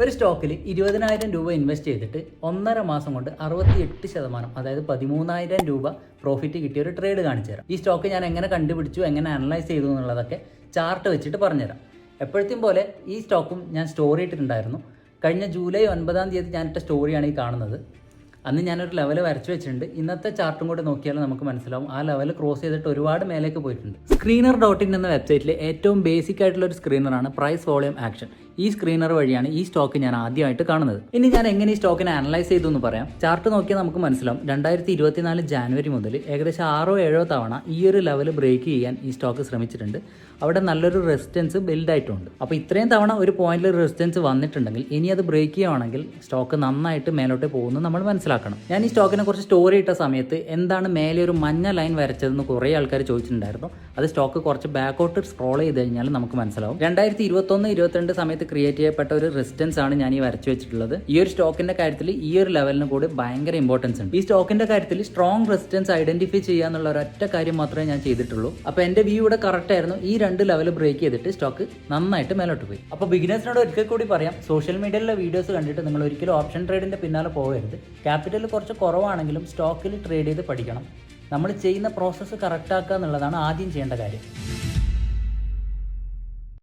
ഒരു സ്റ്റോക്കിൽ 20,000 രൂപ ഇൻവെസ്റ്റ് ചെയ്തിട്ട് 1.5 മാസം കൊണ്ട് 68%, അതായത് 13,000 രൂപ പ്രോഫിറ്റ് കിട്ടിയ ഒരു ട്രേഡ് കാണിച്ചു തരാം. ഈ സ്റ്റോക്ക് ഞാൻ എങ്ങനെ കണ്ടുപിടിച്ചു, എങ്ങനെ അനലൈസ് ചെയ്തു എന്നുള്ളതൊക്കെ ചാർട്ട് വെച്ചിട്ട് പറഞ്ഞുതരാം. എപ്പോഴത്തെയും പോലെ ഈ സ്റ്റോക്കും ഞാൻ സ്റ്റോറി ഇട്ടിട്ടുണ്ടായിരുന്നു. കഴിഞ്ഞ ജൂലൈ 9-ാം തീയതി ഞാനിട്ട സ്റ്റോറിയാണ് ഈ കാണുന്നത്. അന്ന് ഞാനൊരു ലെവൽ വരച്ചു വെച്ചിട്ടുണ്ട്. ഇന്നത്തെ ചാർട്ടും കൂടെ നോക്കിയാൽ നമുക്ക് മനസ്സിലാവും ആ ലെവൽ ക്രോസ് ചെയ്തിട്ട് ഒരുപാട് മേലേക്ക് പോയിട്ടുണ്ട്. Screener.in എന്ന വെബ്സൈറ്റിലെ ഏറ്റവും ബേസിക് ആയിട്ടുള്ള ഒരു സ്ക്രീനറാണ് പ്രൈസ് വോളിയം ആക്ഷൻ. ഈ സ്ക്രീനർ വഴിയാണ് ഈ സ്റ്റോക്ക് ഞാൻ ആദ്യമായിട്ട് കാണുന്നത്. ഇനി ഞാൻ എങ്ങനെ ഈ സ്റ്റോക്കിനെ അനലൈസ് ചെയ്തു എന്ന് പറയാം. ചാർട്ട് നോക്കിയാൽ നമുക്ക് മനസ്സിലാവും 2024 ജാനുവരി മുതൽ ഏകദേശം 6-7 തവണ ഈ ഒരു ലെവൽ ബ്രേക്ക് ചെയ്യാൻ ഈ സ്റ്റോക്ക് ശ്രമിച്ചിട്ടുണ്ട്. അവിടെ നല്ലൊരു റെസിസ്റ്റൻസ് ബിൽഡ് ആയിട്ടുണ്ട്. അപ്പോൾ ഇത്രയും തവണ ഒരു പോയിന്റിൽ റെസിസ്റ്റൻസ് വന്നിട്ടുണ്ടെങ്കിൽ ഇനി അത് ബ്രേക്ക് ചെയ്യുകയാണെങ്കിൽ സ്റ്റോക്ക് നന്നായിട്ട് മേലോട്ട് പോകുന്നു നമ്മൾ മനസ്സിലാക്കണം. ഞാൻ ഈ സ്റ്റോക്കിനെ കുറിച്ച് സ്റ്റോറി ഇട്ട സമയത്ത് എന്താണ് മേലെ ഒരു മഞ്ഞ ലൈൻ വരച്ചതെന്ന് കുറേ ആൾക്കാർ ചോദിച്ചിട്ടുണ്ടായിരുന്നു. അത് സ്റ്റോക്ക് കുറച്ച് ബാക്കോട്ട് സ്ക്രോൾ ചെയ്ത് കഴിഞ്ഞാൽ നമുക്ക് മനസ്സിലാവും. 2021-22 സമയത്ത് ക്രിയേറ്റ് ചെയ്യപ്പെട്ട ഒരു റെസിസ്റ്റൻസ് ആണ് ഞാൻ ഈ വരച്ചു വെച്ചിട്ടുള്ളത്. ഈ ഒരു സ്റ്റോക്കിന്റെ കാര്യത്തിൽ ഈ ഒരു ലെവലിന് കൂടി ഭയങ്കര ഇമ്പോർട്ടൻസ് ഉണ്ട്. ഈ സ്റ്റോക്കിന്റെ കാര്യത്തിൽ സ്ട്രോങ് റെസിസ്റ്റൻസ് ഐഡന്റിഫൈ ചെയ്യുക എന്നുള്ള ഒരൊറ്റ കാര്യം മാത്രമേ ഞാൻ ചെയ്തിട്ടുള്ളൂ. അപ്പോൾ എൻ്റെ വ്യൂ ഇവിടെ കറക്റ്റ് ആയിരുന്നു. ഈ 2 ലെവൽ ബ്രേക്ക് ചെയ്തിട്ട് സ്റ്റോക്ക് നന്നായിട്ട് മേലോട്ട് പോയി. അപ്പോൾ ബിഗിനേഴ്സിനോട് ഒരിക്കൽ കൂടി പറയാം, സോഷ്യൽ മീഡിയയിലെ വീഡിയോസ് കണ്ടിട്ട് നിങ്ങൾ ഒരിക്കലും ഓപ്ഷൻ ട്രേഡിന്റെ പിന്നാലെ പോകരുത്. ക്യാപിറ്റൽ കുറച്ച് കുറവാണെങ്കിലും സ്റ്റോക്കിൽ ട്രേഡ് ചെയ്ത് പഠിക്കണം. നമ്മൾ ചെയ്യുന്ന പ്രോസസ്സ് കറക്റ്റ് ആക്കുക എന്നുള്ളതാണ് ആദ്യം ചെയ്യേണ്ട കാര്യം.